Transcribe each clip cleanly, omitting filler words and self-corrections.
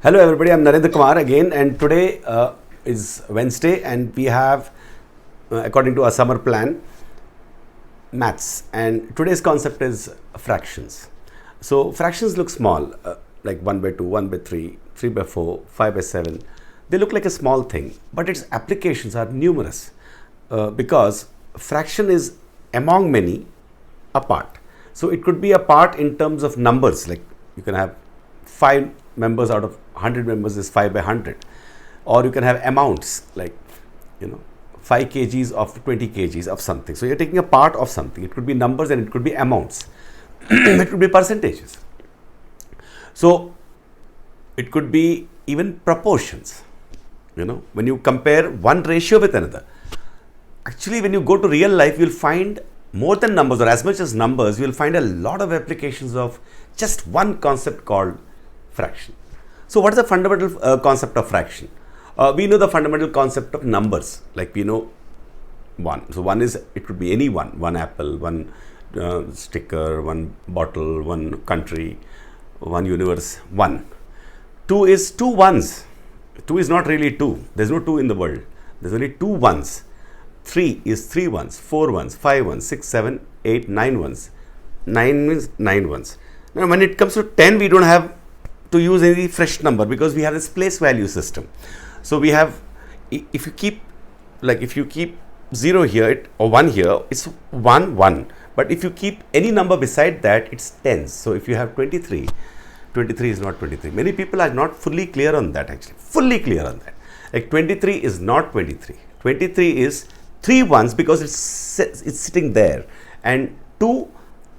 Hello everybody, I'm Narendra Kumar again, and today is Wednesday, and we have, according to our summer plan, maths. And today's concept is fractions. So fractions look small, like 1 by 2, 1 by 3, 3 by 4, 5 by 7. They look like a small thing, but its applications are numerous because fraction is among many a part. So it could be a part in terms of numbers, like you can have 5 members out of 100 members is 5 by 100, or you can have amounts like 5 kgs of 20 kgs of something. So you're taking a part of something. It could be numbers and it could be amounts. It could be percentages. So it could be even proportions. When you compare one ratio with another, actually when you go to real life, you'll find more than numbers, or as much as numbers, you'll find a lot of applications of just one concept called fraction. So what is the fundamental concept of fraction? We know the fundamental concept of numbers, like we know 1. So 1 is, it could be any one apple, one sticker, one bottle, one country, one universe, 1. 2 is 2 ones. 2 is not really 2. There's no 2 in the world. There's only 2 ones. 3 is 3 ones, 4 ones, 5 ones, 6, 7, 8, 9 ones. 9 means 9 ones. Now when it comes to 10, we don't have to use any fresh number because we have this place value system. So we have, if you keep 0 here or 1 here, it's 1, 1. But if you keep any number beside that, it's tens. So if you have 23, 23 is not 23. Many people are not fully clear on that, actually. Fully clear on that. Like 23 is not 23. 23 is 3 ones because it's sitting there, and 2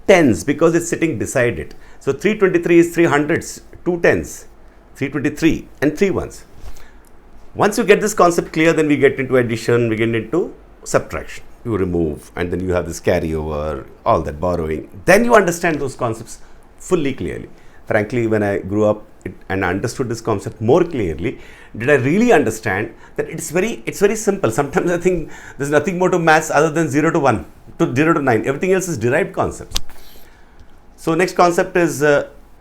tens because it's sitting beside it. So 323 is 3 hundreds, 2 tens, 323 and 3 ones. Once you get this concept clear, then we get into addition, we get into subtraction. You remove, and then you have this carryover, all that borrowing. Then you understand those concepts fully clearly. Frankly, when I grew up and understood this concept more clearly, did I really understand that it's very simple. Sometimes I think there's nothing more to maths other than 0 to 1, to 0 to 9. Everything else is derived concepts. So next concept is,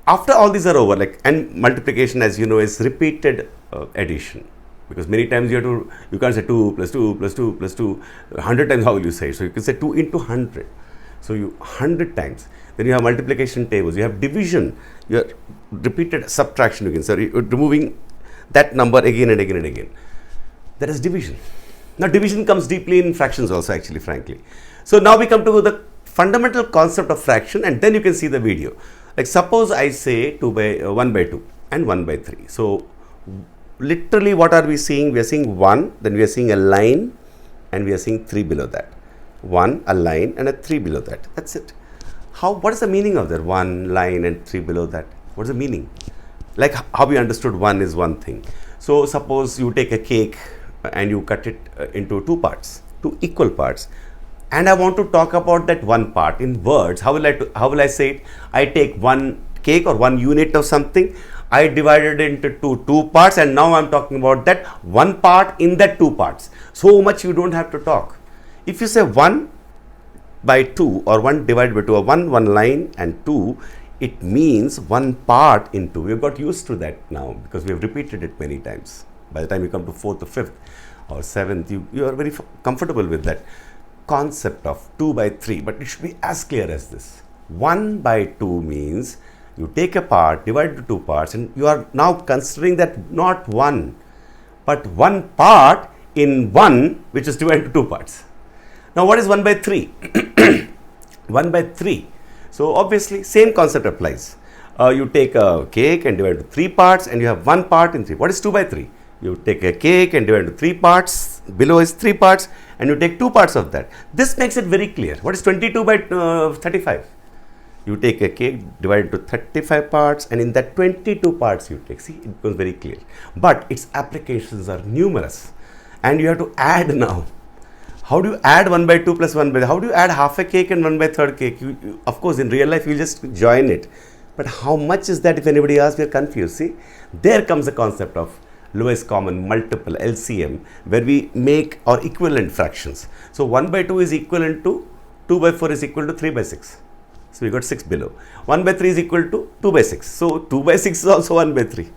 after all these are over, and multiplication, as you know, is repeated addition. Because many times you can't say 2 plus 2 plus 2 plus 2, 100 times how will you say it? So you can say 2 into 100. So you 100 times. Then you have multiplication tables, you have division, you have repeated subtraction, you can say, you're removing that number again and again and again. That is division. Now division comes deeply in fractions also, actually, frankly. So now we come to the fundamental concept of fraction, and then you can see the video. Like suppose I say 1 by 2 and 1 by 3. So literally what are we seeing? We are seeing 1, then we are seeing a line, and we are seeing 3 below that. 1, a line, and a 3 below that. That's it. What is the meaning of that? 1 line and 3 below that. What is the meaning? Like how we understood 1 is one thing. So suppose you take a cake and you cut it into 2 parts, 2 equal parts. And I want to talk about that one part in words. How will I say it? I take one cake or one unit of something. I divided it into 2 parts, and now I'm talking about that one part in that 2 parts. So much you don't have to talk. If you say 1 by 2 or 1 divided by 2, or 1 line and 2, it means one part in 2. We've got used to that now because we have repeated it many times. By the time you come to 4th or 5th or 7th, you are very comfortable with that concept of 2 by 3, but it should be as clear as this. 1 by 2 means you take a part, divide it into 2 parts, and you are now considering that not 1, but one part in 1 which is divided into 2 parts. Now what is 1 by 3? 1 by 3. So obviously same concept applies. You take a cake and divide it into 3 parts, and you have one part in 3. What is 2 by 3? You take a cake and divide it into 3 parts, below is 3 parts, and you take 2 parts of that. This makes it very clear. What is 22 by 35? You take a cake, divide it into 35 parts, and in that 22 parts you take. See, it becomes very clear. But its applications are numerous, and you have to add now. How do you add 1 by 2 plus 1 by, how do you add half a cake and 1 by 3rd cake? Of course, in real life, you just join it. But how much is that? If anybody asks, we are confused. See, there comes the concept of lowest common multiple, LCM, where we make our equivalent fractions. So 1 by 2 is equivalent to 2 by 4 is equal to 3 by 6. So we got 6 below. 1 by 3 is equal to 2 by 6. So 2 by 6 is also 1 by 3.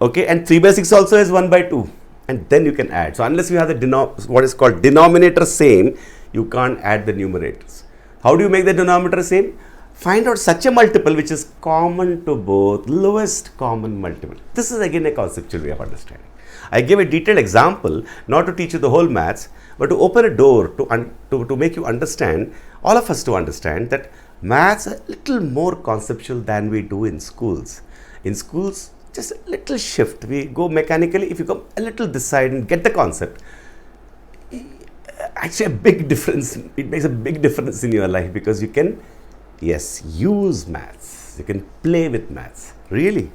Okay, and 3 by 6 also is 1 by 2, and then you can add. So unless you have the what is called denominator same, you can't add the numerators. How do you make the denominator same? Find out such a multiple which is common to both, lowest common multiple. This is again a conceptual way of understanding. I gave a detailed example not to teach you the whole maths, but to open a door to make you understand, all of us to understand that maths are a little more conceptual than we do in schools. In schools, just a little shift. We go mechanically. If you come a little this side and get the concept, actually a big difference. It makes a big difference in your life because you can, yes, use maths. You can play with maths. Really.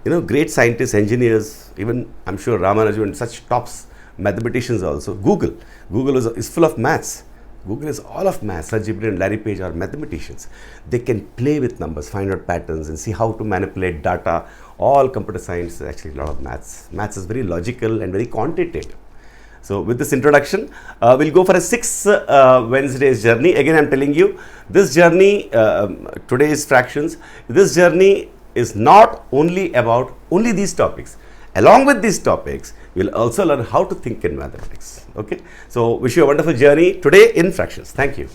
You know, great scientists, engineers, even I'm sure Ramanujan and such tops, mathematicians also. Google is full of maths. Google is all of maths. Sergey Brin and Larry Page are mathematicians. They can play with numbers, find out patterns and see how to manipulate data. All computer science is actually a lot of maths. Maths is very logical and very quantitative. So with this introduction, we'll go for a 6 Wednesdays journey. Again, I'm telling you, this journey, today is fractions. This journey is not only about only these topics. Along with these topics, we'll also learn how to think in mathematics. Okay. So wish you a wonderful journey today in fractions. Thank you.